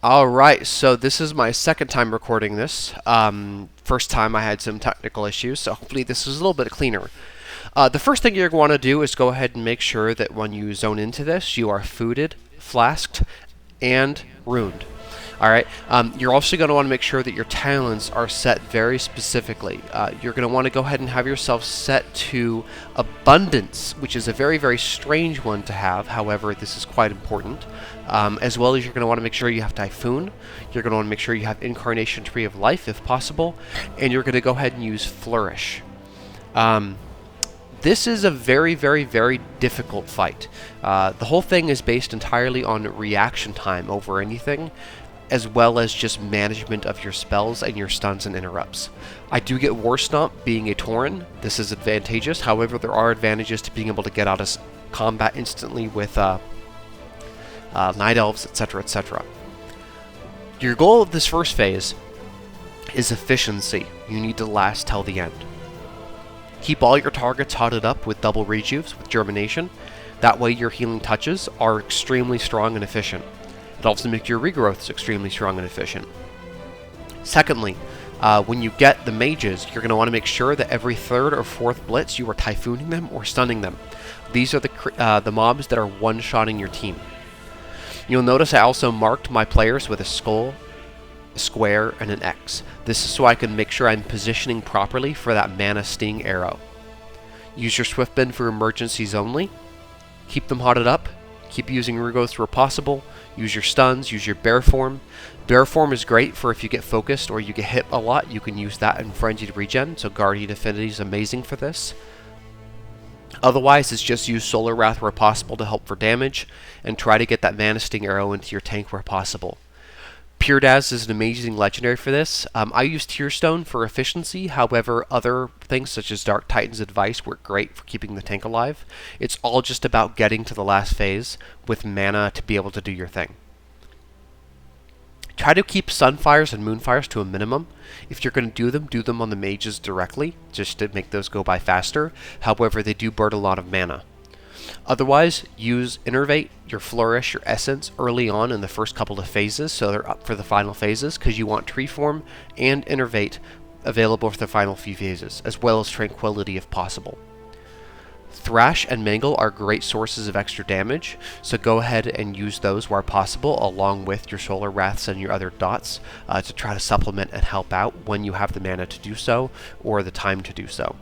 Alright, so this is my second time recording this. First time I had some technical issues, so hopefully this is a little bit cleaner. The first thing you're going to want to do is go ahead and make sure that when you zone into this, you are fooded, flasked, and ruined. Alright, you're also going to want to make sure that your talents are set very specifically. You're going to want to go ahead and have yourself set to abundance, which is a very, very strange one to have. However, this is quite important. As well as you're going to want to make sure you have Typhoon. You're going to want to make sure you have Incarnation Tree of Life if possible. And you're going to go ahead and use Flourish. This is a very, very, very difficult fight. The whole thing is based entirely on reaction time over anything, as well as just management of your spells and your stuns and interrupts. I do get War Stomp being a Tauren. This is advantageous. However, there are advantages to being able to get out of combat instantly with Night Elves, etc., etc. Your goal of this first phase is efficiency. You need to last till the end. Keep all your targets hotted up with double rejuves with Germination. That way your healing touches are extremely strong and efficient. It also makes your regrowths extremely strong and efficient. Secondly, when you get the mages, you're going to want to make sure that every third or fourth blitz you are typhooning them or stunning them. These are the mobs that are one-shotting your team. You'll notice I also marked my players with a skull, a square, and an X. This is so I can make sure I'm positioning properly for that mana sting arrow. Use your Swift Bend for emergencies only. Keep them hotted up. Keep using regrowths where possible. Use your stuns, use your bear form. Bear form is great for if you get focused or you get hit a lot. You can use that in Frenzied Regen, so Guardian Affinity is amazing for this. Otherwise, it's just use Solar Wrath where possible to help for damage, and try to get that Mana Sting arrow into your tank where possible. Pyrdaz is an amazing legendary for this. I use Tearstone for efficiency, however, other things such as Dark Titan's Advice work great for keeping the tank alive. It's all just about getting to the last phase with mana to be able to do your thing. Try to keep Sunfires and Moonfires to a minimum. If you're going to do them on the mages directly, just to make those go by faster. However, they do burn a lot of mana. Otherwise, use Innervate, your Flourish, your Essence early on in the first couple of phases, so they're up for the final phases, because you want Tree Form and Innervate available for the final few phases, as well as Tranquility if possible. Thrash and Mangle are great sources of extra damage, so go ahead and use those where possible, along with your Solar Wraths and your other dots, to try to supplement and help out when you have the mana to do so, or the time to do so.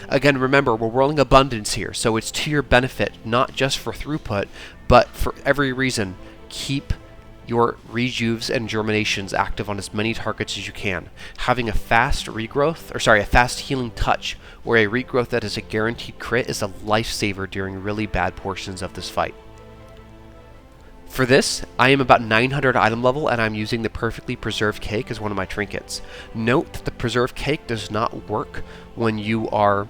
Again, remember, we're rolling abundance here, so it's to your benefit, not just for throughput, but for every reason. Keep your rejuves and germinations active on as many targets as you can. Having a fast a fast healing touch, or a regrowth that is a guaranteed crit is a lifesaver during really bad portions of this fight. For this, I am about 900 item level, and I'm using the Perfectly Preserved Cake as one of my trinkets. Note that the Preserved Cake does not work when you are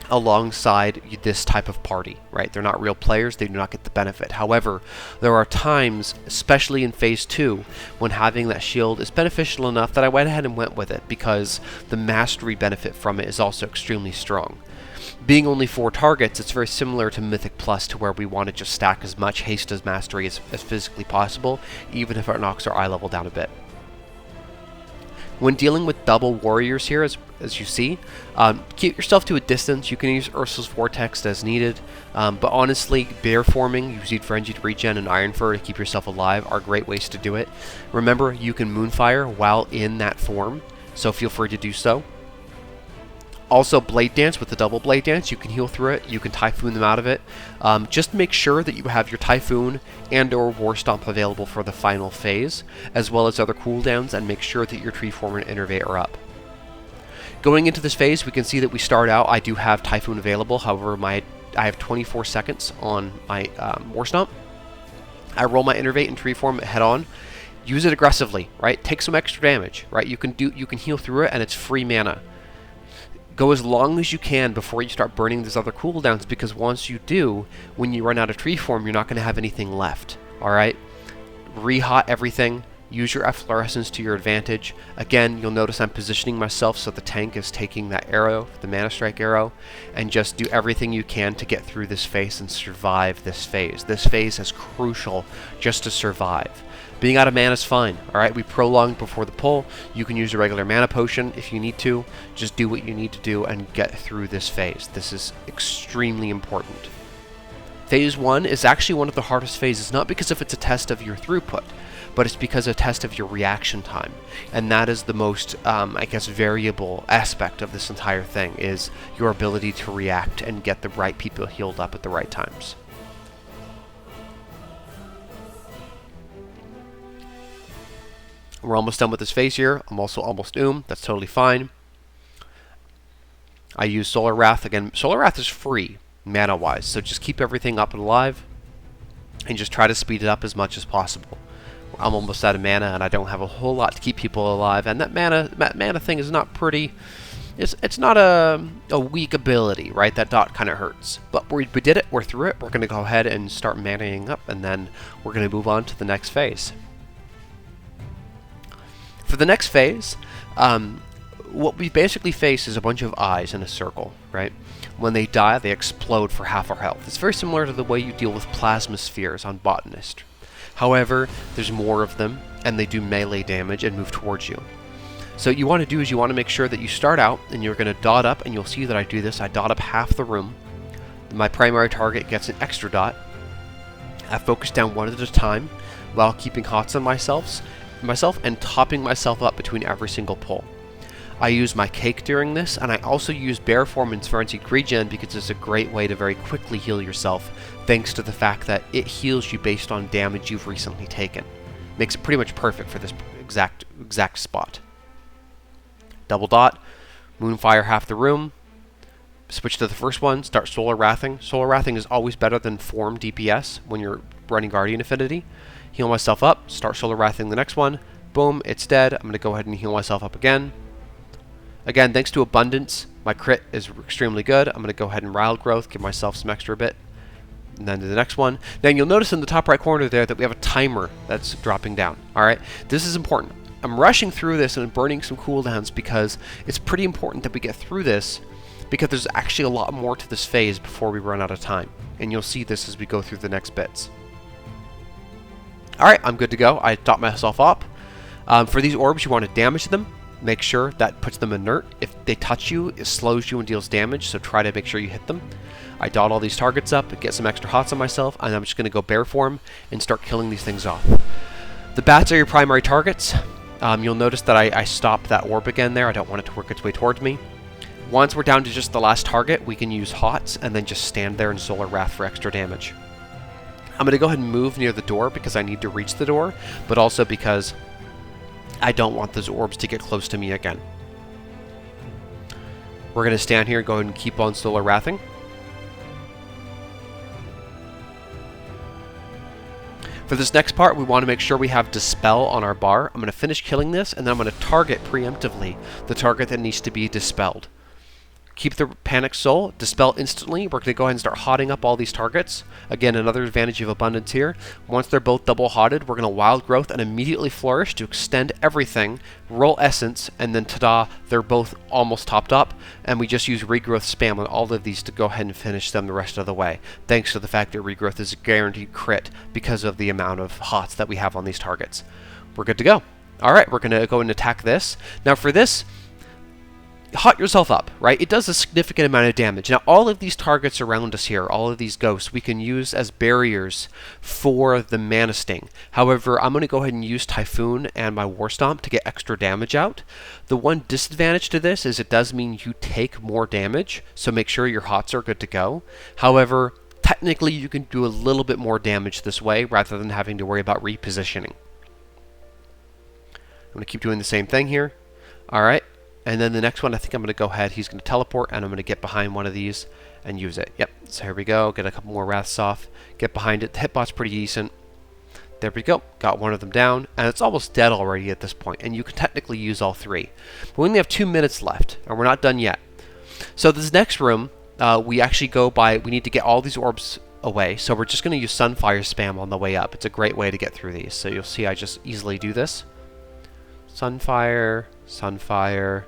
alongside this type of party, right? They're not real players, they do not get the benefit. However, there are times, especially in Phase 2, when having that shield is beneficial enough that I went ahead and went with it, because the mastery benefit from it is also extremely strong. Being only 4 targets, it's very similar to Mythic Plus, to where we want to just stack as much haste as mastery as physically possible, even if it knocks our eye level down a bit. When dealing with double warriors here, as you see, keep yourself to a distance. You can use Ursul's Vortex as needed, but honestly, bear forming, using Frenzied Regen and Iron Fur to keep yourself alive are great ways to do it. Remember, you can Moonfire while in that form, so feel free to do so. Also, Blade Dance with the double Blade Dance, you can heal through it, you can Typhoon them out of it. Just make sure that you have your Typhoon and or War Stomp available for the final phase, as well as other cooldowns, and make sure that your Tree Form and Innervate are up. Going into this phase, we can see that we start out, I do have Typhoon available, however, I have 24 seconds on my War Stomp. I roll my Innervate and Tree Form head on. Use it aggressively, right? Take some extra damage, right? You can heal through it, and it's free mana. Go as long as you can before you start burning these other cooldowns, because once you do, when you run out of Tree Form, you're not going to have anything left. Alright? Re-hot everything. Use your efflorescence to your advantage. Again, you'll notice I'm positioning myself so the tank is taking that arrow, the Mana Strike arrow, and just do everything you can to get through this phase and survive this phase. This phase is crucial just to survive. Being out of mana is fine, alright? We prolonged before the pull. You can use a regular mana potion if you need to. Just do what you need to do and get through this phase. This is extremely important. Phase 1 is actually one of the hardest phases, not because if it's a test of your throughput, but it's because a test of your reaction time. And that is the most, I guess, variable aspect of this entire thing, is your ability to react and get the right people healed up at the right times. We're almost done with this phase here. I'm also almost That's totally fine. I use Solar Wrath. Again, Solar Wrath is free, mana-wise, so just keep everything up and alive, and just try to speed it up as much as possible. I'm almost out of mana, and I don't have a whole lot to keep people alive, and that mana thing is not pretty... It's not a weak ability, right? That dot kind of hurts. But we did it. We're through it. We're going to go ahead and start manaing up, and then we're going to move on to the next phase. For the next phase, what we basically face is a bunch of eyes in a circle, right? When they die, they explode for half our health. It's very similar to the way you deal with plasma spheres on Botanist. However, there's more of them, and they do melee damage and move towards you. So what you want to do is you want to make sure that you start out, and you're going to dot up, and you'll see that I do this. I dot up half the room. My primary target gets an extra dot. I focus down one at a time, while keeping hots on myself and topping myself up between every single pull. I use my cake during this, and I also use Bear Form and Frenzied Regen because it's a great way to very quickly heal yourself, thanks to the fact that it heals you based on damage you've recently taken. Makes it pretty much perfect for this exact spot. Double dot, Moonfire half the room, switch to the first one, start Solar Wrathing. Solar Wrathing is always better than Form DPS when you're running Guardian Affinity. Heal myself up, start Solar Wrathing the next one, boom, it's dead. I'm going to go ahead and heal myself up again. Again, thanks to Abundance, my crit is extremely good. I'm going to go ahead and Wild Growth, give myself some extra bit. And then to the next one. Now you'll notice in the top right corner there that we have a timer that's dropping down. Alright, this is important. I'm rushing through this and burning some cooldowns because it's pretty important that we get through this, because there's actually a lot more to this phase before we run out of time. And you'll see this as we go through the next bits. Alright, I'm good to go. I dot myself up. For these orbs, you want to damage them. Make sure that puts them inert. If they touch you, it slows you and deals damage, so try to make sure you hit them. I dot all these targets up, get some extra hots on myself, and I'm just going to go Bear Form and start killing these things off. The bats are your primary targets. You'll notice that I stopped that orb again there. I don't want it to work its way towards me. Once we're down to just the last target, we can use hots and then just stand there and Solar Wrath for extra damage. I'm going to go ahead and move near the door because I need to reach the door, but also because I don't want those orbs to get close to me again. We're going to stand here and go ahead and keep on Solar Wrathing. For this next part, we want to make sure we have Dispel on our bar. I'm going to finish killing this, and then I'm going to target preemptively the target that needs to be dispelled. Keep the Panic Soul, dispel instantly. We're going to go ahead and start hotting up all these targets. Again, another advantage of Abundance here. Once they're both double hotted, we're going to Wild Growth and immediately Flourish to extend everything, roll Essence, and then ta-da, they're both almost topped up, and we just use Regrowth spam on all of these to go ahead and finish them the rest of the way, thanks to the fact that Regrowth is a guaranteed crit because of the amount of hots that we have on these targets. We're good to go. Alright, we're going to go and attack this. Now for this, hot yourself up, right? It does a significant amount of damage. Now, all of these targets around us here, all of these ghosts, we can use as barriers for the Mana Sting. However, I'm going to go ahead and use Typhoon and my War Stomp to get extra damage out. The one disadvantage to this is it does mean you take more damage, so make sure your hots are good to go. However, technically you can do a little bit more damage this way rather than having to worry about repositioning. I'm going to keep doing the same thing here. Alright. And then the next one, I think I'm going to go ahead, he's going to teleport, and I'm going to get behind one of these and use it. Yep, so here we go, get a couple more Wraths off, get behind it. The hitbot's pretty decent. There we go, got one of them down, and it's almost dead already at this point, and you can technically use all three. But we only have 2 minutes left, and we're not done yet. So this next room, we actually go by, we need to get all these orbs away, so we're just going to use Sunfire spam on the way up. It's a great way to get through these, so you'll see I just easily do this. Sunfire, Sunfire,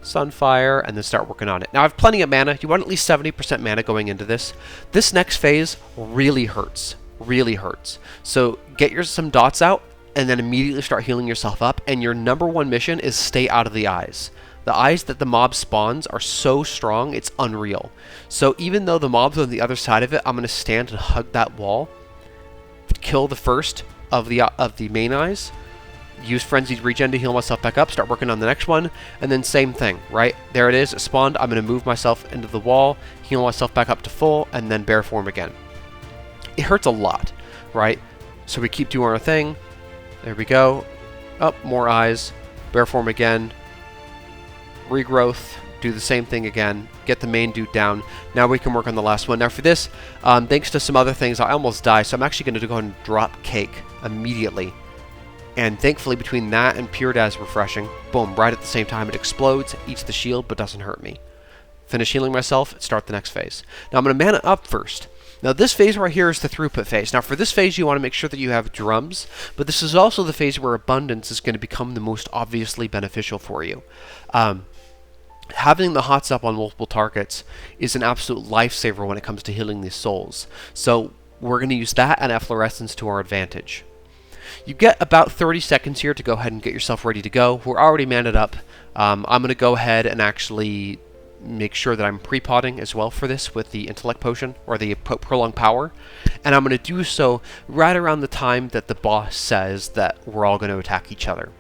Sunfire, and then start working on it. Now I have plenty of mana. You want at least 70% mana going into this. This next phase really hurts. Really hurts. So get some dots out and then immediately start healing yourself up, and your number one mission is stay out of the eyes. The eyes that the mob spawns are so strong, it's unreal. So even though the mob's on the other side of it, I'm going to stand and hug that wall, kill the first of the main eyes, use Frenzied Regen to heal myself back up, start working on the next one, and then same thing, right? There it is, it spawned, I'm going to move myself into the wall, heal myself back up to full, and then bear form again. It hurts a lot, right? So we keep doing our thing. There we go. Up, more eyes, bear form again, regrowth, do the same thing again, get the main dude down. Now we can work on the last one. Now for this, thanks to some other things, I almost died, so I'm actually going to go ahead and drop Cake immediately. And thankfully between that and Pyrdaz refreshing, boom, right at the same time it explodes, eats the shield, but doesn't hurt me. Finish healing myself, start the next phase. Now I'm going to mana up first. Now this phase right here is the throughput phase. Now for this phase you want to make sure that you have drums, but this is also the phase where abundance is going to become the most obviously beneficial for you. Having the hots up on multiple targets is an absolute lifesaver when it comes to healing these souls. So we're going to use that and efflorescence to our advantage. You get about 30 seconds here to go ahead and get yourself ready to go. We're already manned up. I'm going to go ahead and actually make sure that I'm pre-potting as well for this with the intellect potion or the prolonged power, and I'm going to do so right around the time that the boss says that we're all going to attack each other.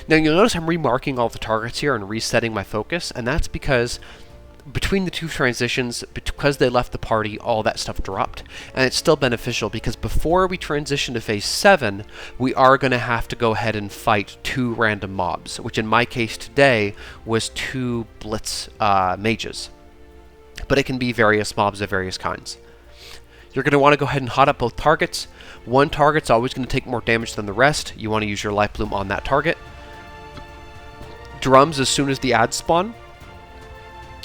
Now you'll notice I'm remarking all the targets here and resetting my focus, and that's because between the two transitions, because they left the party, all that stuff dropped, and it's still beneficial because before we transition to phase 7, we are going to have to go ahead and fight 2 random mobs, which in my case today was 2 blitz mages, but it can be various mobs of various kinds. You're going to want to go ahead and hot up both targets. One target's always going to take more damage than the rest. You want to use your life bloom on that target. Drums as soon as the ads spawn.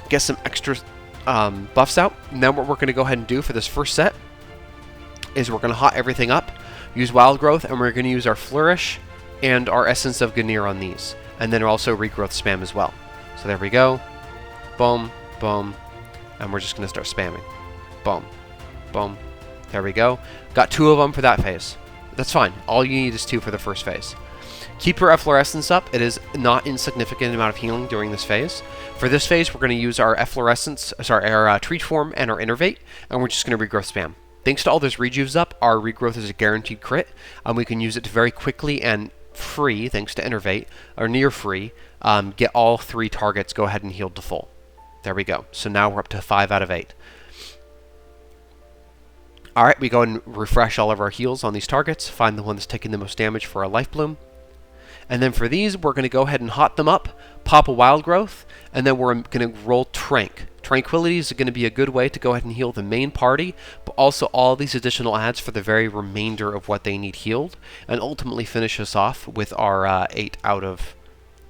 Get some extra buffs out. Now what we're going to go ahead and do for this first set is we're going to hot everything up, use Wild Growth, and we're going to use our Flourish and our Essence of Ganir on these. And then also Regrowth spam as well. So there we go. Boom, boom. And we're just going to start spamming. Boom, boom. There we go. Got 2 of them for that phase. That's fine. All you need is 2 for the first phase. Keep your efflorescence up. It is not insignificant amount of healing during this phase. For this phase, we're going to use our efflorescence, our treat form and our innervate, and we're just going to regrowth spam. Thanks to all those rejuves up, our regrowth is a guaranteed crit, and we can use it to very quickly and free, thanks to innervate, or near free, get all 3 targets go ahead and healed to full. There we go. So now we're up to 5 out of 8. Alright, we go and refresh all of our heals on these targets, find the one that's taking the most damage for our life bloom. And then for these, we're going to go ahead and hot them up, pop a Wild Growth, and then we're going to roll Trank. Tranquility is going to be a good way to go ahead and heal the main party, but also all these additional adds for the very remainder of what they need healed, and ultimately finish us off with our 8 out of...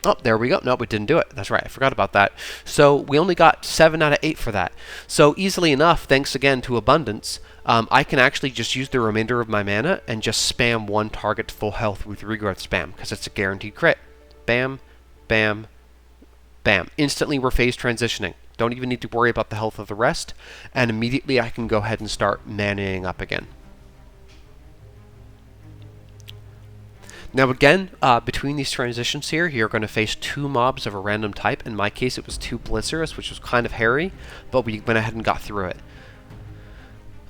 Oh, there we go. Nope, we didn't do it. That's right. I forgot about that. So we only got 7 out of 8 for that. So easily enough, thanks again to Abundance, I can actually just use the remainder of my mana and just spam 1 target to full health with Regrowth spam, because it's a guaranteed crit. Bam, bam, bam. Instantly we're phase transitioning. Don't even need to worry about the health of the rest, and immediately I can go ahead and start manaing up again. Now again, between these transitions here, you're going to face 2 mobs of a random type. In my case, it was 2 Blitzers, which was kind of hairy, but we went ahead and got through it.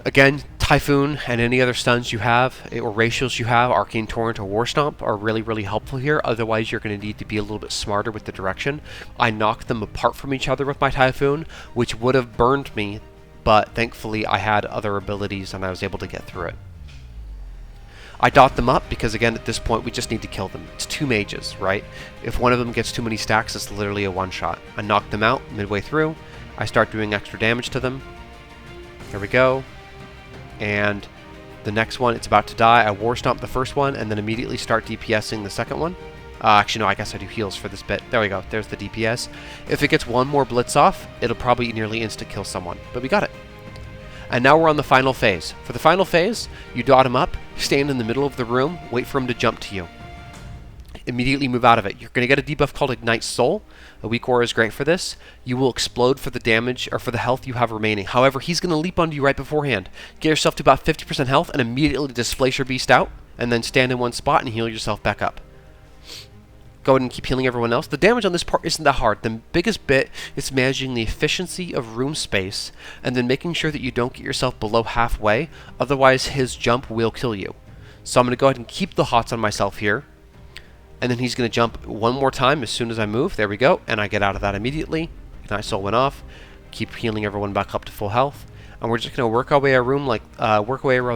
Again, Typhoon and any other stuns you have, or ratios you have, Arcane Torrent or War Stomp, are really, really helpful here. Otherwise, you're going to need to be a little bit smarter with the direction. I knocked them apart from each other with my Typhoon, which would have burned me, but thankfully I had other abilities and I was able to get through it. I dot them up because, again, at this point, we just need to kill them. It's 2 mages, right? If one of them gets too many stacks, it's literally a one-shot. I knock them out midway through. I start doing extra damage to them. There we go. And the next one, it's about to die. I War Stomp the first one and then immediately start DPSing the second one. Actually, no, I guess I do heals for this bit. There we go. There's the DPS. If it gets 1 more Blitz off, it'll probably nearly insta-kill someone. But we got it. And now we're on the final phase. For the final phase, you dot him up, stand in the middle of the room, wait for him to jump to you. Immediately move out of it. You're going to get a debuff called Ignite Soul. A weak aura is great for this. You will explode for the damage, or for the health you have remaining. However, he's going to leap onto you right beforehand. Get yourself to about 50% health and immediately displace your beast out, and then stand in one spot and heal yourself back up. Go ahead and keep healing everyone else. The damage on this part isn't that hard. The biggest bit is managing the efficiency of room space and then making sure that you don't get yourself below halfway, otherwise his jump will kill you. So I'm going to go ahead and keep the hots on myself here, and then he's going to jump one more time as soon as I move. There we go, and I get out of that immediately. Nice soul went off. Keep healing everyone back up to full health. And we're just going to work our way around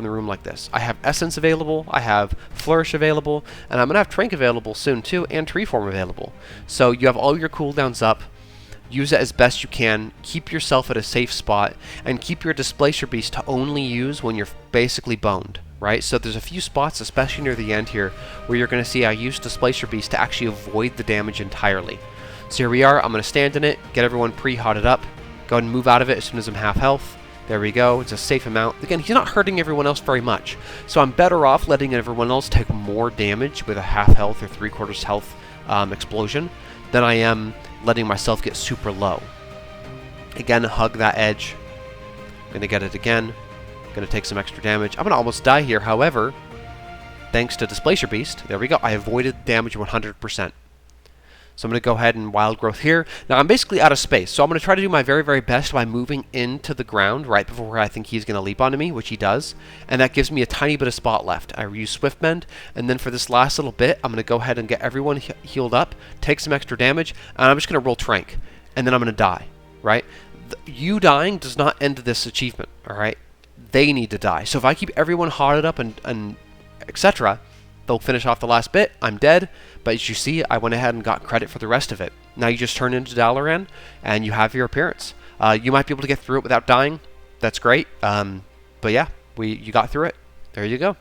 the room like this. I have Essence available, I have Flourish available, and I'm going to have Trank available soon too, and Tree Form available. So you have all your cooldowns up. Use it as best you can. Keep yourself at a safe spot, and keep your Displacer Beast to only use when you're basically boned, right? So there's a few spots, especially near the end here, where you're going to see I use Displacer Beast to actually avoid the damage entirely. So here we are. I'm going to stand in it, get everyone pre-hotted up, go ahead and move out of it as soon as I'm half health. There we go. It's a safe amount. Again, he's not hurting everyone else very much, so I'm better off letting everyone else take more damage with a half health or 3/4 health explosion than I am letting myself get super low. Again, hug that edge. I'm going to get it again. Going to take some extra damage. I'm going to almost die here, however, thanks to Displacer Beast, there we go, I avoided damage 100%. So I'm going to go ahead and Wild Growth here. Now I'm basically out of space, so I'm going to try to do my very, very best by moving into the ground right before I think he's going to leap onto me, which he does. And that gives me a tiny bit of spot left. I use Swift Mend, and then for this last little bit, I'm going to go ahead and get everyone healed up, take some extra damage, and I'm just going to roll Trank. And then I'm going to die, right? You dying does not end this achievement, alright? They need to die. So if I keep everyone hotted up and etc., they'll finish off the last bit. I'm dead, but as you see, I went ahead and got credit for the rest of it. Now you just turn into Dalaran, and you have your appearance. You might be able to get through it without dying. That's great. But yeah, you got through it. There you go.